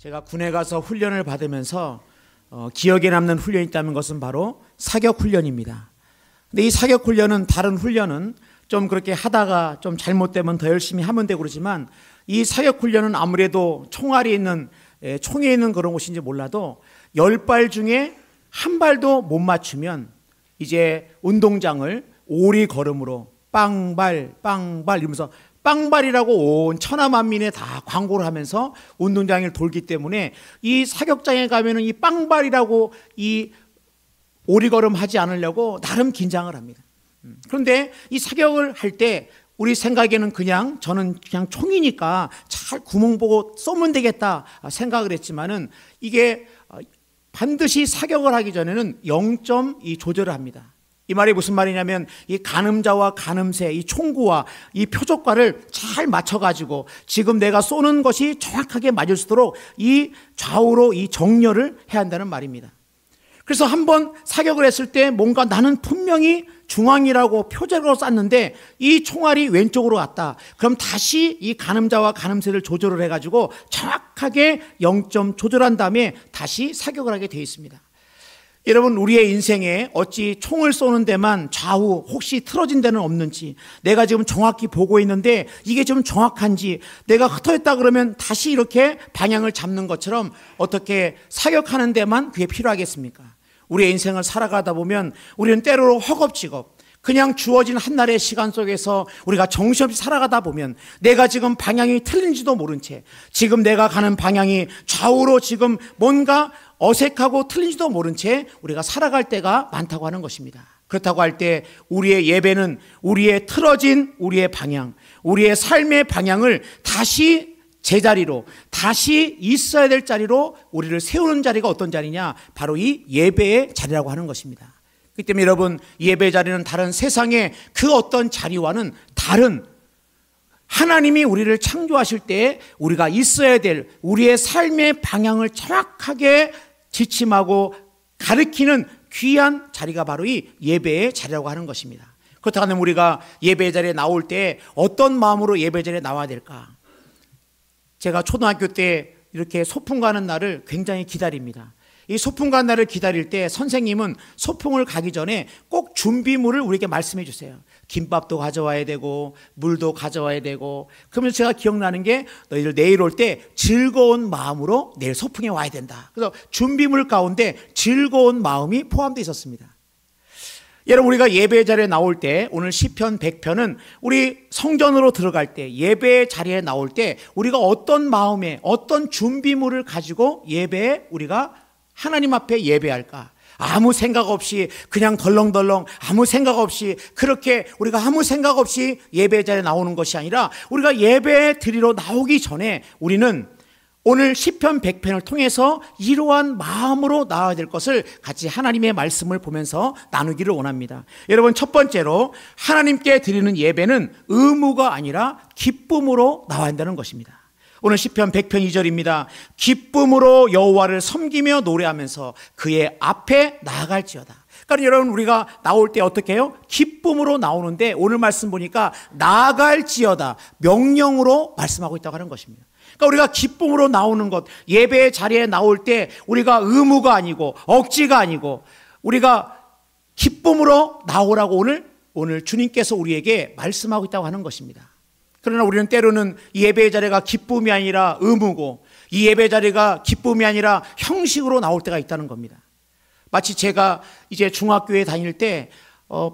제가 군에 가서 훈련을 받으면서 기억에 남는 훈련이 있다는 것은 바로 사격 훈련입니다. 근데 이 사격 훈련은 다른 훈련은 좀 그렇게 하다가 좀 잘못되면 더 열심히 하면 되고 그러지만 이 사격 훈련은 아무래도 총알이 있는 총에 있는 그런 곳인지 몰라도 10발 중에 한 발도 못 맞추면 이제 운동장을 오리 걸음으로 빵발 빵발 이러면서 빵발이라고 온 천하만민에 다 광고를 하면서 운동장을 돌기 때문에 이 사격장에 가면은 이 빵발이라고 이 오리걸음 하지 않으려고 나름 긴장을 합니다. 그런데 이 사격을 할 때 우리 생각에는 저는 그냥 총이니까 잘 구멍 보고 쏘면 되겠다 생각을 했지만은 이게 반드시 사격을 하기 전에는 0.2 조절을 합니다. 이 말이 무슨 말이냐면 이 가늠자와 가늠새, 이 총구와 이 표적과를 잘 맞춰가지고 지금 내가 쏘는 것이 정확하게 맞을 수 있도록 이 좌우로 이 정렬을 해야 한다는 말입니다. 그래서 한번 사격을 했을 때 뭔가 나는 분명히 중앙이라고 표적으로 쐈는데 이 총알이 왼쪽으로 갔다. 그럼 다시 이 가늠자와 가늠새를 조절을 해가지고 정확하게 0점 조절한 다음에 다시 사격을 하게 되어 있습니다. 여러분, 우리의 인생에 어찌 총을 쏘는 데만 좌우 혹시 틀어진 데는 없는지, 내가 지금 정확히 보고 있는데 이게 좀 정확한지, 내가 흩어졌다 그러면 다시 이렇게 방향을 잡는 것처럼 어떻게 사격하는 데만 그게 필요하겠습니까? 우리의 인생을 살아가다 보면 우리는 때로는 허겁지겁 그냥 주어진 한날의 시간 속에서 우리가 정신없이 살아가다 보면 내가 지금 방향이 틀린지도 모른 채 지금 내가 가는 방향이 좌우로 지금 뭔가 어색하고 틀린지도 모른 채 우리가 살아갈 때가 많다고 하는 것입니다. 그렇다고 할 때 우리의 예배는 우리의 틀어진 우리의 방향, 우리의 삶의 방향을 다시 제자리로, 다시 있어야 될 자리로 우리를 세우는 자리가 어떤 자리냐? 바로 이 예배의 자리라고 하는 것입니다. 그렇기 때문에 여러분, 예배 자리는 다른 세상의 그 어떤 자리와는 다른, 하나님이 우리를 창조하실 때 우리가 있어야 될 우리의 삶의 방향을 정확하게 지침하고 가르치는 귀한 자리가 바로 이 예배의 자리라고 하는 것입니다. 그렇다고 하면 우리가 예배 자리에 나올 때 어떤 마음으로 예배 자리에 나와야 될까? 제가 초등학교 때 이렇게 소풍 가는 날을 굉장히 기다립니다. 이 소풍 가는 날을 기다릴 때 선생님은 소풍을 가기 전에 꼭 준비물을 우리에게 말씀해 주세요. 김밥도 가져와야 되고 물도 가져와야 되고. 그러면서 제가 기억나는 게 너희들 내일 올 때 즐거운 마음으로 내일 소풍에 와야 된다. 그래서 준비물 가운데 즐거운 마음이 포함되어 있었습니다. 여러분, 우리가 예배 자리에 나올 때 오늘 시편 100편은 우리 성전으로 들어갈 때 예배 자리에 나올 때 우리가 어떤 마음에 어떤 준비물을 가지고 예배에 우리가 하나님 앞에 예배할까? 아무 생각 없이 그냥 덜렁덜렁 아무 생각 없이 그렇게 우리가 아무 생각 없이 예배 자리에 나오는 것이 아니라 우리가 예배 드리러 나오기 전에 우리는 오늘 시편 100편을 통해서 이러한 마음으로 나와야 될 것을 같이 하나님의 말씀을 보면서 나누기를 원합니다. 여러분, 첫 번째로 하나님께 드리는 예배는 의무가 아니라 기쁨으로 나와야 한다는 것입니다. 오늘 시편 100편 2절입니다. 기쁨으로 여호와를 섬기며 노래하면서 그의 앞에 나아갈지어다. 그러니까 여러분, 우리가 나올 때 어떻게 해요? 기쁨으로 나오는데 오늘 말씀 보니까 나아갈지어다, 명령으로 말씀하고 있다고 하는 것입니다. 그러니까 우리가 기쁨으로 나오는 것, 예배의 자리에 나올 때 우리가 의무가 아니고 억지가 아니고 우리가 기쁨으로 나오라고 오늘 주님께서 우리에게 말씀하고 있다고 하는 것입니다. 그러나 우리는 때로는 이 예배의 자리가 기쁨이 아니라 의무고 이 예배 자리가 기쁨이 아니라 형식으로 나올 때가 있다는 겁니다. 마치 제가 이제 중학교에 다닐 때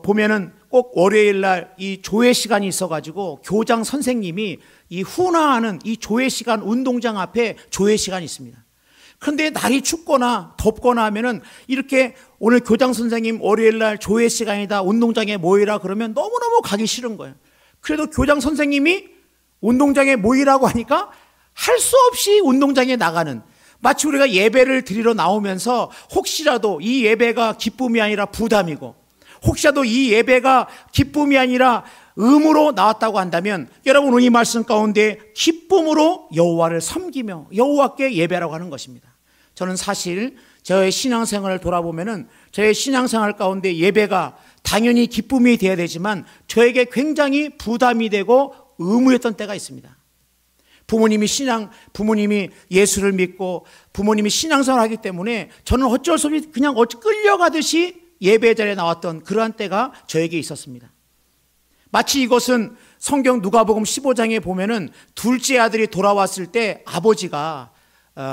보면은 꼭 월요일 날 이 조회 시간이 있어가지고 교장 선생님이 이 훈화하는 이 조회 시간, 운동장 앞에 조회 시간이 있습니다. 그런데 날이 춥거나 덥거나 하면은 이렇게 오늘 교장 선생님 월요일 날 조회 시간이다, 운동장에 모이라 그러면 너무너무 가기 싫은 거예요. 그래도 교장 선생님이 운동장에 모이라고 하니까 할 수 없이 운동장에 나가는, 마치 우리가 예배를 드리러 나오면서 혹시라도 이 예배가 기쁨이 아니라 부담이고 혹시라도 이 예배가 기쁨이 아니라 의무로 나왔다고 한다면 여러분, 오늘 이 말씀 가운데 기쁨으로 여호와를 섬기며 여호와께 예배라고 하는 것입니다. 저는 사실 저의 신앙생활을 돌아보면은 저의 신앙생활 가운데 예배가 당연히 기쁨이 되어야 되지만 저에게 굉장히 부담이 되고 의무였던 때가 있습니다. 부모님이 예수를 믿고 부모님이 신앙생활을 하기 때문에 저는 어쩔 수 없이 그냥 끌려가듯이 예배 자리에 나왔던 그러한 때가 저에게 있었습니다. 마치 이것은 성경 누가복음 15장에 보면은 둘째 아들이 돌아왔을 때 아버지가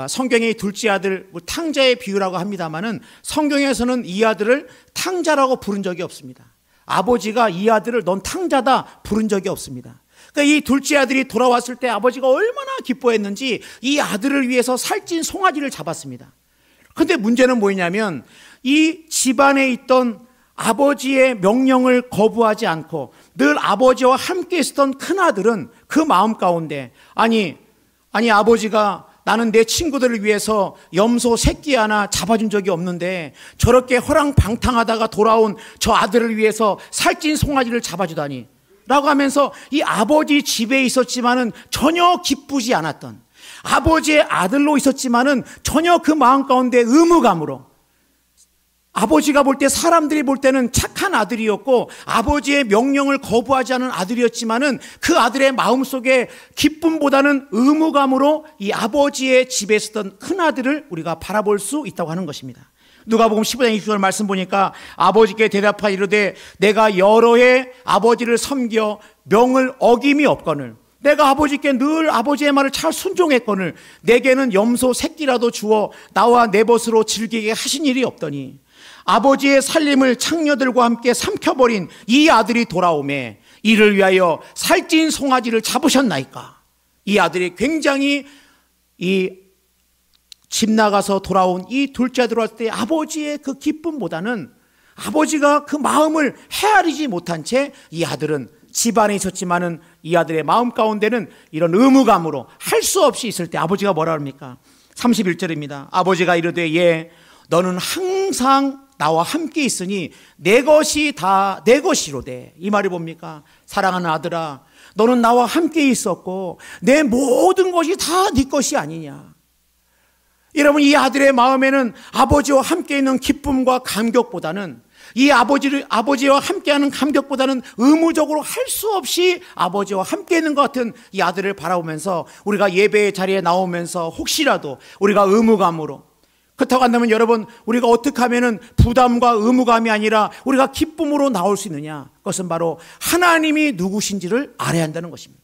성경의 둘째 아들 탕자의 비유라고 합니다마는 성경에서는 이 아들을 탕자라고 부른 적이 없습니다. 아버지가 이 아들을 넌 탕자다 부른 적이 없습니다. 그러니까 이 둘째 아들이 돌아왔을 때 아버지가 얼마나 기뻐했는지 이 아들을 위해서 살찐 송아지를 잡았습니다. 그런데 문제는 뭐냐면 이 집안에 있던 아버지의 명령을 거부하지 않고 늘 아버지와 함께 있었던 큰아들은 그 마음 가운데 아니 아버지가 나는 내 친구들을 위해서 염소 새끼 하나 잡아준 적이 없는데 저렇게 허랑방탕하다가 돌아온 저 아들을 위해서 살찐 송아지를 잡아주다니 라고 하면서 이 아버지 집에 있었지만은 전혀 기쁘지 않았던 아버지의 아들로 있었지만은 전혀 그 마음 가운데 의무감으로 아버지가 볼 때 사람들이 볼 때는 착한 아들이었고 아버지의 명령을 거부하지 않은 아들이었지만은 그 아들의 마음속에 기쁨보다는 의무감으로 이 아버지의 집에 있었던 큰 아들을 우리가 바라볼 수 있다고 하는 것입니다. 누가복음 15장 20절 말씀 보니까 아버지께 대답하여 이르되 내가 여러 해 아버지를 섬겨 명을 어김이 없거늘 내가 아버지께 늘 아버지의 말을 잘 순종했거늘 내게는 염소 새끼라도 주어 나와 내 벗으로 즐기게 하신 일이 없더니 아버지의 살림을 창녀들과 함께 삼켜버린 이 아들이 돌아오매 이를 위하여 살찐 송아지를 잡으셨나이까. 이 아들이 굉장히 이 집 나가서 돌아온 이 둘째 아들 왔을 때 아버지의 그 기쁨보다는 아버지가 그 마음을 헤아리지 못한 채 이 아들은 집안에 있었지만은 이 아들의 마음 가운데는 이런 의무감으로 할 수 없이 있을 때 아버지가 뭐라 합니까? 31절입니다. 아버지가 이르되 예 너는 항상 나와 함께 있으니 내 것이 다 내 것이로되. 이 말이 뭡니까? 사랑하는 아들아 너는 나와 함께 있었고 내 모든 것이 다 네 것이 아니냐. 여러분 이 아들의 마음에는 아버지와 함께 있는 기쁨과 감격보다는 이 아버지와 함께하는 감격보다는 의무적으로 할 수 없이 아버지와 함께 있는 것 같은 이 아들을 바라보면서 우리가 예배의 자리에 나오면서 혹시라도 우리가 의무감으로 그렇다고 한다면 여러분 우리가 어떻게 하면은 부담과 의무감이 아니라 우리가 기쁨으로 나올 수 있느냐? 그것은 바로 하나님이 누구신지를 알아야 한다는 것입니다.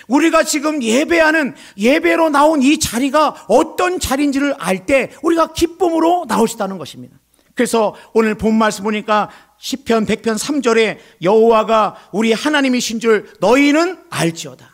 우리가 지금 예배로 나온 이 자리가 어떤 자리인지를 알 때 우리가 기쁨으로 나올 수 있다는 것입니다. 그래서 오늘 본 말씀 보니까 시편 100편 3절에 여호와가 우리 하나님이신 줄 너희는 알지어다.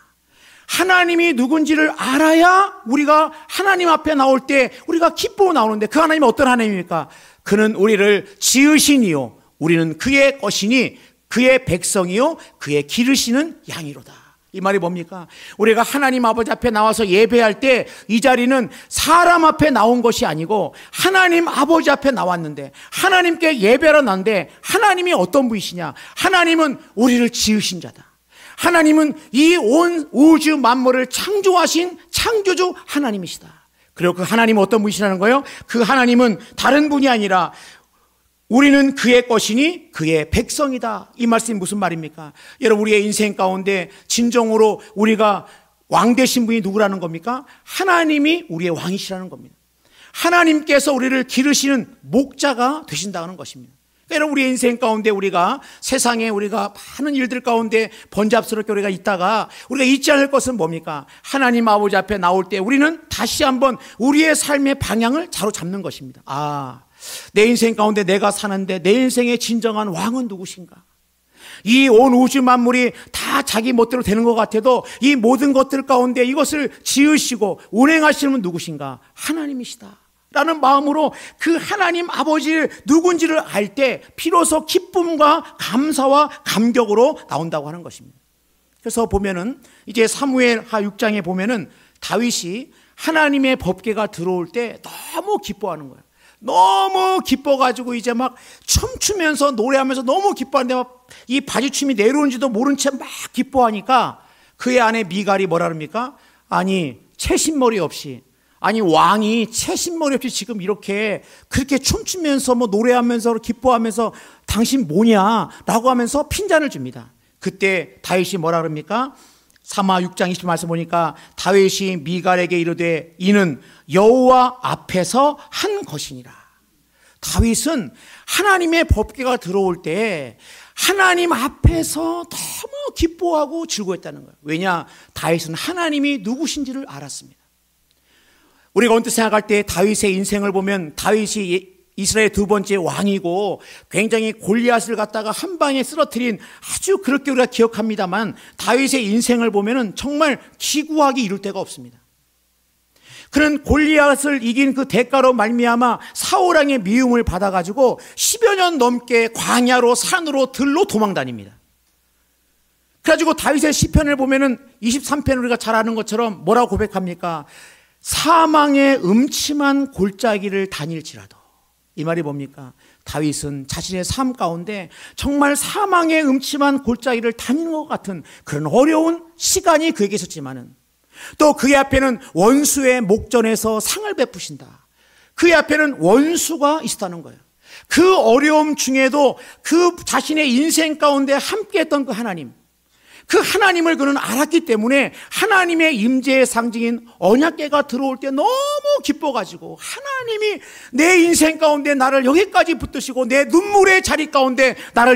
하나님이 누군지를 알아야 우리가 하나님 앞에 나올 때 우리가 기쁨으로 나오는데 그 하나님이 어떤 하나님입니까? 그는 우리를 지으시니요 우리는 그의 것이니 그의 백성이요 그의 기르시는 양이로다. 이 말이 뭡니까? 우리가 하나님 아버지 앞에 나와서 예배할 때 이 자리는 사람 앞에 나온 것이 아니고 하나님 아버지 앞에 나왔는데 하나님께 예배하러 났는데 하나님이 어떤 분이시냐? 하나님은 우리를 지으신 자다. 하나님은 이 온 우주 만물을 창조하신 창조주 하나님이시다. 그리고 그 하나님은 어떤 분이시라는 거예요? 그 하나님은 다른 분이 아니라 우리는 그의 것이니 그의 백성이다. 이 말씀이 무슨 말입니까? 여러분 우리의 인생 가운데 진정으로 우리가 왕 되신 분이 누구라는 겁니까? 하나님이 우리의 왕이시라는 겁니다. 하나님께서 우리를 기르시는 목자가 되신다는 것입니다. 여러분 우리의 인생 가운데 우리가 세상에 우리가 많은 일들 가운데 번잡스럽게 우리가 있다가 우리가 잊지 않을 것은 뭡니까? 하나님 아버지 앞에 나올 때 우리는 다시 한번 우리의 삶의 방향을 자로잡는 것입니다. 내 인생 가운데 내가 사는데 내 인생의 진정한 왕은 누구신가? 이 온 우주 만물이 다 자기 멋대로 되는 것 같아도 이 모든 것들 가운데 이것을 지으시고 운행하시는 분 누구신가? 하나님이시다 라는 마음으로 그 하나님 아버지를 누군지를 알 때 비로소 기쁨과 감사와 감격으로 나온다고 하는 것입니다. 그래서 보면은 이제 사무엘하 6장에 보면은 다윗이 하나님의 법궤가 들어올 때 너무 기뻐하는 거예요. 너무 기뻐가지고 이제 막 춤추면서 노래하면서 너무 기뻐하는데 막 이 바지춤이 내려오는지도 모른 채 막 기뻐하니까 그의 아내 미갈이 뭐라 합니까? 아니 채신머리 없이 왕이 채신머리 없이 지금 이렇게 그렇게 춤추면서 뭐 노래하면서 기뻐하면서 당신 뭐냐? 라고 하면서 핀잔을 줍니다. 그때 다윗이 뭐라 그럽니까? 사마 6장 20절 말씀 보니까 다윗이 미갈에게 이르되 이는 여호와 앞에서 한 것이니라. 다윗은 하나님의 법궤가 들어올 때 하나님 앞에서 너무 기뻐하고 즐거웠다는 거예요. 왜냐? 다윗은 하나님이 누구신지를 알았습니다. 우리가 언뜻 생각할 때 다윗의 인생을 보면 다윗이 이스라엘 두 번째 왕이고 굉장히 골리앗을 갖다가 한 방에 쓰러뜨린 아주 그렇게 우리가 기억합니다만 다윗의 인생을 보면 정말 기구하기 이를 데가 없습니다. 그는 골리앗을 이긴 그 대가로 말미암아 사울왕의 미움을 받아가지고 10여 년 넘게 광야로 산으로 들로 도망다닙니다. 그래가지고 다윗의 시편을 보면은 23편 우리가 잘 아는 것처럼 뭐라고 고백합니까? 사망의 음침한 골짜기를 다닐지라도. 이 말이 뭡니까? 다윗은 자신의 삶 가운데 정말 사망의 음침한 골짜기를 다니는 것 같은 그런 어려운 시간이 그에게 있었지만은 또 그의 앞에는 원수의 목전에서 상을 베푸신다. 그의 앞에는 원수가 있었다는 거예요. 그 어려움 중에도 그 자신의 인생 가운데 함께했던 그 하나님, 그 하나님을 그는 알았기 때문에 하나님의 임재의 상징인 언약궤가 들어올 때 너무 기뻐가지고 하나님이 내 인생 가운데 나를 여기까지 붙드시고 내 눈물의 자리 가운데 나를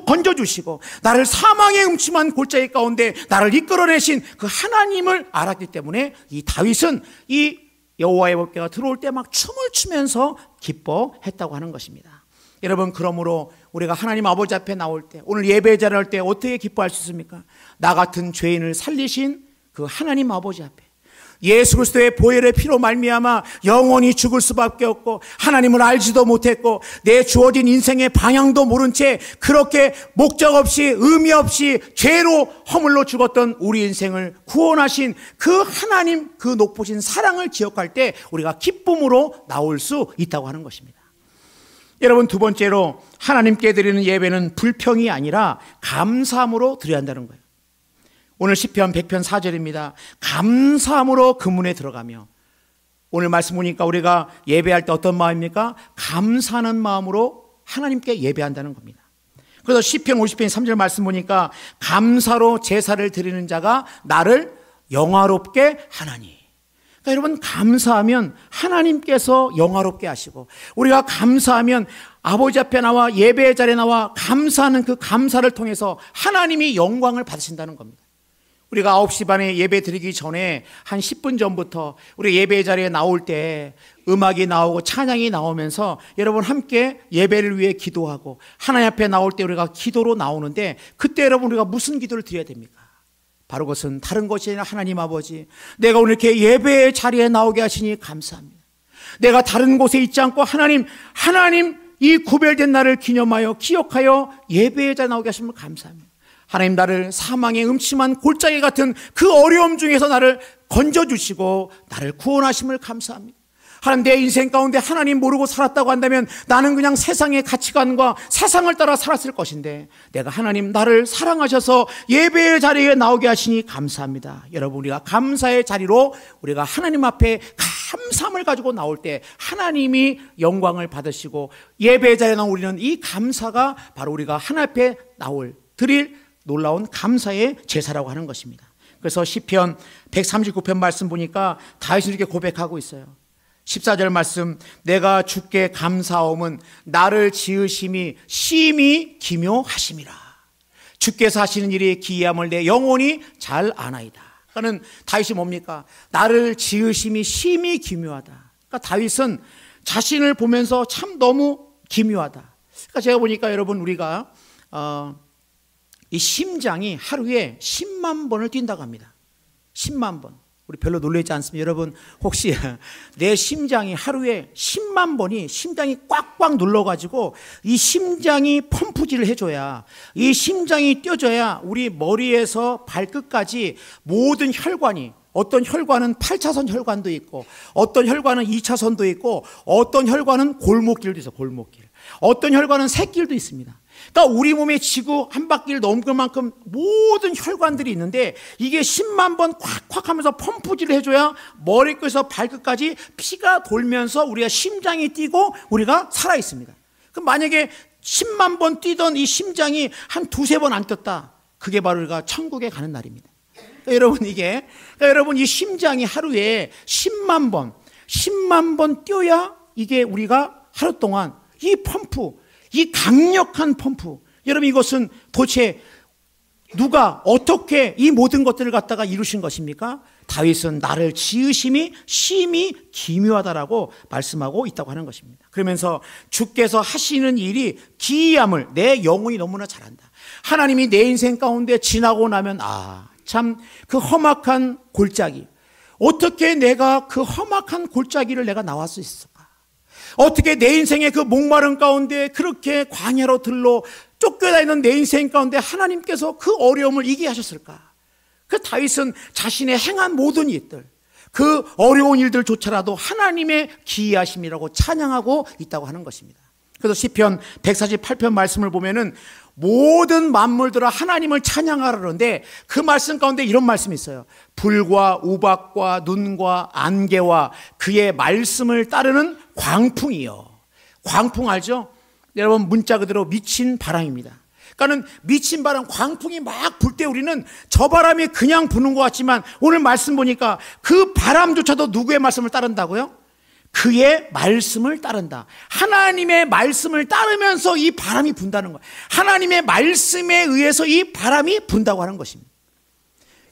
건져주시고 나를 사망의 음침한 골짜기 가운데 나를 이끌어내신 그 하나님을 알았기 때문에 이 다윗은 이 여호와의 법궤가 들어올 때 막 춤을 추면서 기뻐했다고 하는 것입니다. 여러분, 그러므로 우리가 하나님 아버지 앞에 나올 때, 오늘 예배 자리를 할 때 어떻게 기뻐할 수 있습니까? 나 같은 죄인을 살리신 그 하나님 아버지 앞에 예수 그리스도의 보혈의 피로 말미암아 영원히 죽을 수밖에 없고 하나님을 알지도 못했고 내 주어진 인생의 방향도 모른 채 그렇게 목적 없이 의미 없이 죄로 허물로 죽었던 우리 인생을 구원하신 그 하나님, 그 높으신 사랑을 기억할 때 우리가 기쁨으로 나올 수 있다고 하는 것입니다. 여러분, 두 번째로 하나님께 드리는 예배는 불평이 아니라 감사함으로 드려야 한다는 거예요. 오늘 시편 100편 4절입니다. 감사함으로 그 문에 들어가며, 오늘 말씀 보니까 우리가 예배할 때 어떤 마음입니까? 감사하는 마음으로 하나님께 예배한다는 겁니다. 그래서 시편 50편 3절 말씀 보니까 감사로 제사를 드리는 자가 나를 영화롭게 하나니. 그러니까 여러분, 감사하면 하나님께서 영화롭게 하시고, 우리가 감사하면 아버지 앞에 나와 예배 자리에 나와 감사하는 그 감사를 통해서 하나님이 영광을 받으신다는 겁니다. 우리가 9시 반에 예배 드리기 전에 한 10분 전부터 우리 예배 자리에 나올 때 음악이 나오고 찬양이 나오면서 여러분 함께 예배를 위해 기도하고 하나님 앞에 나올 때 우리가 기도로 나오는데, 그때 여러분 우리가 무슨 기도를 드려야 됩니까? 바로 그것은 다른 것이 아니라 하나님 아버지, 내가 오늘 이렇게 예배의 자리에 나오게 하시니 감사합니다. 내가 다른 곳에 있지 않고 하나님 이 구별된 날을 기념하여 기억하여 예배의 자리에 나오게 하시면 감사합니다. 하나님, 나를 사망의 음침한 골짜기 같은 그 어려움 중에서 나를 건져주시고 나를 구원하심을 감사합니다. 하나님, 내 인생 가운데 하나님 모르고 살았다고 한다면 나는 그냥 세상의 가치관과 세상을 따라 살았을 것인데, 내가 하나님 나를 사랑하셔서 예배의 자리에 나오게 하시니 감사합니다. 여러분, 우리가 감사의 자리로 우리가 하나님 앞에 감사함을 가지고 나올 때 하나님이 영광을 받으시고 예배의 자리에 나온 우리는 이 감사가 바로 우리가 하나님 앞에 드릴 놀라운 감사의 제사라고 하는 것입니다. 그래서 시편 139편 말씀 보니까 다윗이 이렇게 고백하고 있어요. 14절 말씀, 내가 주께 감사함은 나를 지으심이 심히 기묘하심이라. 주께서 하시는 일이 기이함을 내 영혼이 잘 아나이다. 그러니까 다윗이 뭡니까? 나를 지으심이 심히 기묘하다. 그러니까 다윗은 자신을 보면서 참 너무 기묘하다. 그러니까 제가 보니까 여러분, 우리가 이 심장이 하루에 10만 번을 뛴다고 합니다. 10만 번. 우리 별로 놀라지 않습니다. 여러분, 혹시 내 심장이 하루에 10만 번이 심장이 꽉꽉 눌러가지고 이 심장이 펌프질을 해줘야, 이 심장이 뛰어줘야 우리 머리에서 발끝까지 모든 혈관이, 어떤 혈관은 8차선 혈관도 있고 어떤 혈관은 2차선도 있고 어떤 혈관은 골목길도 있어요. 골목길. 어떤 혈관은 새길도 있습니다. 그러니까 우리 몸의 지구 한 바퀴를 넘길 만큼 모든 혈관들이 있는데, 이게 10만 번 콱콱 하면서 펌프질을 해줘야 머리끝에서 발끝까지 피가 돌면서 우리가 심장이 뛰고 우리가 살아있습니다. 그럼 만약에 10만 번 뛰던 이 심장이 한 두세 번 안 떴다, 그게 바로 우리가 천국에 가는 날입니다. 그러니까 여러분 그러니까 여러분 이 심장이 하루에 10만 번 뛰어야 이게 우리가 하루 동안 이 펌프, 이 강력한 펌프, 여러분 이것은 도대체 누가 어떻게 이 모든 것들을 갖다가 이루신 것입니까? 다윗은 나를 지으심이 심히 기묘하다라고 말씀하고 있다고 하는 것입니다. 그러면서 주께서 하시는 일이 기이함을 내 영혼이 너무나 잘한다. 하나님이 내 인생 가운데 지나고 나면 참 그 험악한 골짜기, 어떻게 내가 그 험악한 골짜기를 내가 나올 수 있을까? 어떻게 내 인생의 그 목마른 가운데 그렇게 광야로 들러 쫓겨다니는 내 인생 가운데 하나님께서 그 어려움을 이기게 하셨을까? 그 다윗은 자신의 행한 모든 일들, 그 어려운 일들조차라도 하나님의 기이하심이라고 찬양하고 있다고 하는 것입니다. 그래서 시편 148편 말씀을 보면은 모든 만물들아 하나님을 찬양하라 그러는데 그 말씀 가운데 이런 말씀이 있어요. 불과 우박과 눈과 안개와 그의 말씀을 따르는 광풍이요. 광풍 알죠? 여러분 문자 그대로 미친 바람입니다. 그러니까는 미친 바람, 광풍이 막 불 때 우리는 저 바람이 그냥 부는 것 같지만 오늘 말씀 보니까 그 바람조차도 누구의 말씀을 따른다고요? 그의 말씀을 따른다. 하나님의 말씀을 따르면서 이 바람이 분다는 거예요. 하나님의 말씀에 의해서 이 바람이 분다고 하는 것입니다.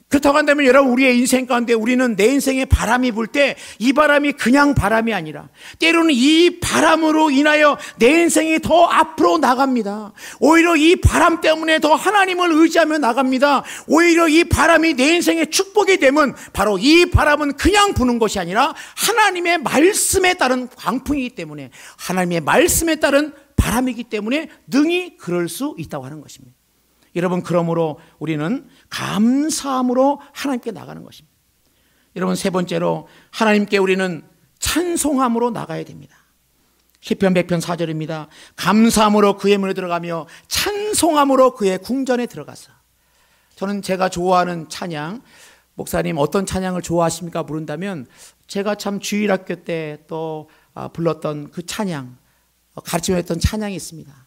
그렇다고 한다면 여러분 우리의 인생 가운데 우리는 내 인생에 바람이 불 때 이 바람이 그냥 바람이 아니라 때로는 이 바람으로 인하여 내 인생이 더 앞으로 나갑니다. 오히려 이 바람 때문에 더 하나님을 의지하며 나갑니다. 오히려 이 바람이 내 인생의 축복이 되면 바로 이 바람은 그냥 부는 것이 아니라 하나님의 말씀에 따른 광풍이기 때문에 하나님의 말씀에 따른 바람이기 때문에 능히 그럴 수 있다고 하는 것입니다. 여러분 그러므로 우리는 감사함으로 하나님께 나가는 것입니다. 여러분 세 번째로 하나님께 우리는 찬송함으로 나가야 됩니다. 시편 100편 4절입니다. 감사함으로 그의 문에 들어가며 찬송함으로 그의 궁전에 들어가서. 저는 제가 좋아하는 찬양, 목사님 어떤 찬양을 좋아하십니까? 물은다면 제가 참 주일학교 때 또 불렀던 그 찬양, 가르치며 했던 찬양이 있습니다.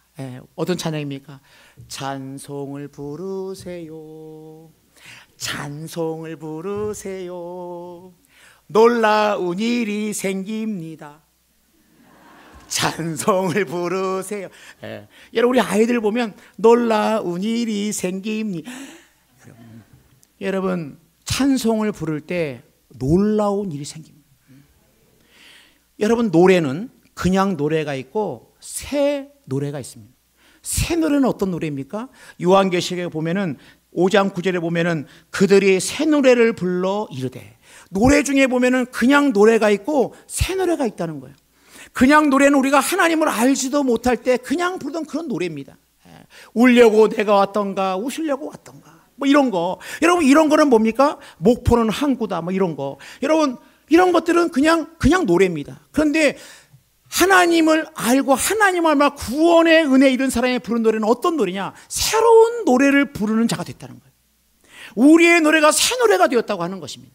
어떤 찬양입니까? 찬송을 부르세요. 찬송을 부르세요. 놀라운 일이 생깁니다. 찬송을 부르세요. 여러분 우리 아이들 보면 놀라운 일이 생깁니다. 여러분 찬송을 부를 때 놀라운 일이 생깁니다. 여러분 노래는 그냥 노래가 있고 새 노래가 있습니다. 새 노래는 어떤 노래입니까? 요한계시록에 보면은 5장 9절에 보면은 그들이 새 노래를 불러 이르되, 노래 중에 보면은 그냥 노래가 있고 새 노래가 있다는 거예요. 그냥 노래는 우리가 하나님을 알지도 못할 때 그냥 부르던 그런 노래입니다. 울려고 내가 왔던가 우시려고 왔던가 뭐 이런 거. 여러분 이런 거는 뭡니까? 목포는 항구다 뭐 이런 거. 여러분 이런 것들은 그냥 노래입니다. 그런데 하나님을 알고 하나님을 알고 구원의 은혜 이런 사람이 부른 노래는 어떤 노래냐? 새로운 노래를 부르는 자가 됐다는 거예요. 우리의 노래가 새 노래가 되었다고 하는 것입니다.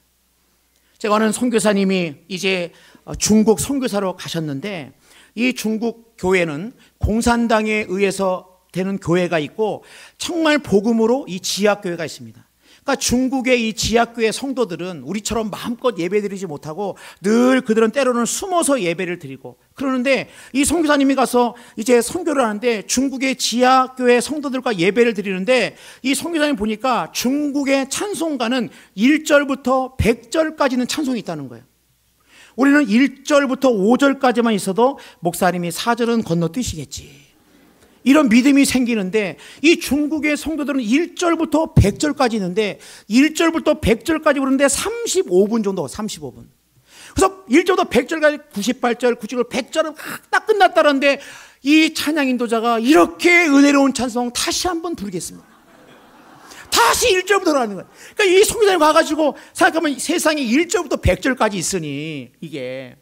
제가 아는 선교사님이 이제 중국 선교사로 가셨는데 이 중국 교회는 공산당에 의해서 되는 교회가 있고 정말 복음으로 이 지하교회가 있습니다. 그러니까 중국의 이 지하교회 성도들은 우리처럼 마음껏 예배드리지 못하고 늘 그들은 때로는 숨어서 예배를 드리고 그러는데 이 선교사님이 가서 이제 선교를 하는데 중국의 지하교회 성도들과 예배를 드리는데 이 선교사님 보니까 중국의 찬송가는 1절부터 100절까지는 찬송이 있다는 거예요. 우리는 1절부터 5절까지만 있어도 목사님이 4절은 건너뛰시겠지 이런 믿음이 생기는데 이 중국의 성도들은 1절부터 100절까지 있는데 1절부터 100절까지 부르는데 35분 정도 35분. 그래서 1절부터 100절까지 98절, 99절, 100절은 딱 끝났다는데 이 찬양 인도자가 이렇게 은혜로운 찬송 다시 한번 부르겠습니다. 다시 1절부터 하는 거예요. 그러니까 이 성교사님 가가지고 생각하면 세상에 1절부터 100절까지 있으니 이게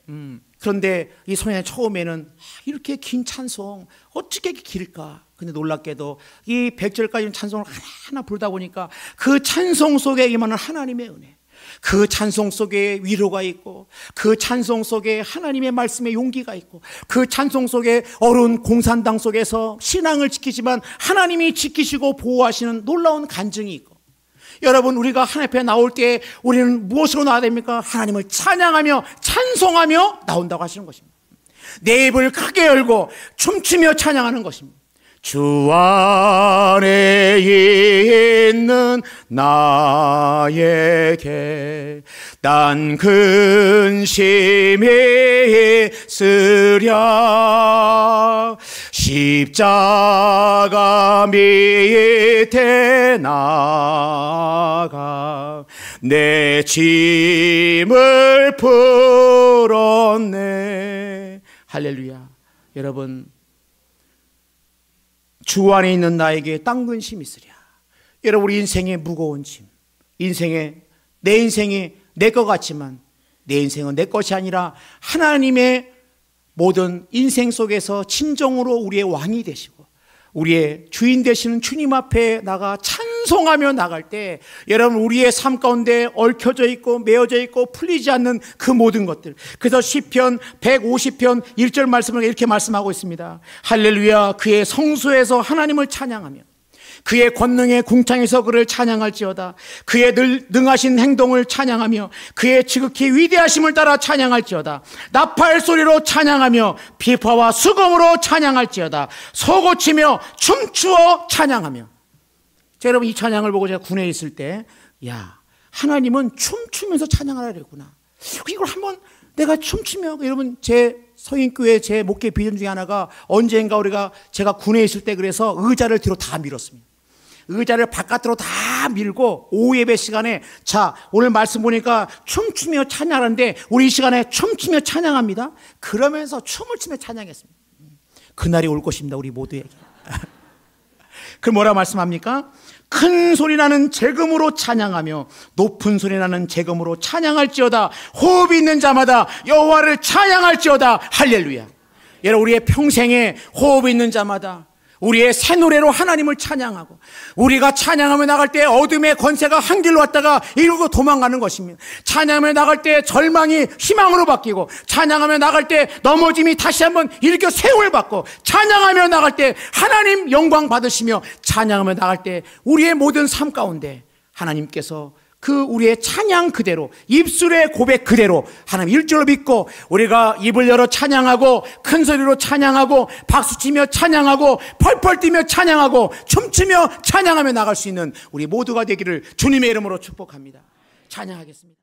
그런데 이 성교사님 처음에는 이렇게 긴 찬송 어떻게 이렇게 길까? 근데 놀랍게도 이 100절까지 찬송을 하나하나 부르다 보니까 그 찬송 속에 임하는 하나님의 은혜, 그 찬송 속에 위로가 있고, 그 찬송 속에 하나님의 말씀의 용기가 있고, 그 찬송 속에 어려운 공산당 속에서 신앙을 지키지만 하나님이 지키시고 보호하시는 놀라운 간증이 있고, 여러분, 우리가 하나님 앞에 나올 때 우리는 무엇으로 나와야 됩니까? 하나님을 찬양하며 찬송하며 나온다고 하시는 것입니다. 내 입을 크게 열고 춤추며 찬양하는 것입니다. 주 안에 있는 나에게 난 근심이 있으랴. 십자가 밑에 나가 내 짐을 풀었네. 할렐루야. 여러분, 주 안에 있는 나에게 딴 근심이 있으랴. 여러분, 우리 인생의 무거운 짐, 내 인생이 내 것 같지만 내 인생은 내 것이 아니라 하나님의 모든 인생 속에서 진정으로 우리의 왕이 되시고 우리의 주인 되시는 주님 앞에 나가 찬송하며 나갈 때, 여러분, 우리의 삶 가운데 얽혀져 있고 메어져 있고 풀리지 않는 그 모든 것들, 그래서 시편 150편 1절 말씀을 이렇게 말씀하고 있습니다. 할렐루야. 그의 성소에서 하나님을 찬양하며 그의 권능의 궁창에서 그를 찬양할지어다. 그의 능하신 행동을 찬양하며 그의 지극히 위대하심을 따라 찬양할지어다. 나팔 소리로 찬양하며 비파와 수금으로 찬양할지어다. 소고치며 춤추어 찬양하며. 자, 여러분, 이 찬양을 보고 제가 군에 있을 때, 야, 하나님은 춤추면서 찬양하라 그랬구나. 이걸 한번 내가 춤추며, 여러분, 제 서인교회 제 목회 비전 중에 하나가 언젠가 제가 군에 있을 때 그래서 의자를 뒤로 다 밀었습니다. 의자를 바깥으로 다 밀고 오후 예배 시간에, 자, 오늘 말씀 보니까 춤추며 찬양하는데 우리 이 시간에 춤추며 찬양합니다. 그러면서 춤을 추며 찬양했습니다. 그날이 올 것입니다, 우리 모두에게. 그 뭐라 말씀합니까? 큰 소리 나는 재금으로 찬양하며 높은 소리 나는 재금으로 찬양할지어다. 호흡이 있는 자마다 여호와를 찬양할지어다. 할렐루야. 여러분, 우리의 평생에 호흡이 있는 자마다 우리의 새 노래로 하나님을 찬양하고, 우리가 찬양하며 나갈 때 어둠의 권세가 한 길로 왔다가 이러고 도망가는 것입니다. 찬양하며 나갈 때 절망이 희망으로 바뀌고, 찬양하며 나갈 때 넘어짐이 다시 한번 일으켜 세움을 받고, 찬양하며 나갈 때 하나님 영광 받으시며, 찬양하며 나갈 때 우리의 모든 삶 가운데 하나님께서 그 우리의 찬양 그대로, 입술의 고백 그대로 하나님 일절로 믿고 우리가 입을 열어 찬양하고 큰 소리로 찬양하고 박수치며 찬양하고 펄펄 뛰며 찬양하고 춤추며 찬양하며 나갈 수 있는 우리 모두가 되기를 주님의 이름으로 축복합니다. 찬양하겠습니다.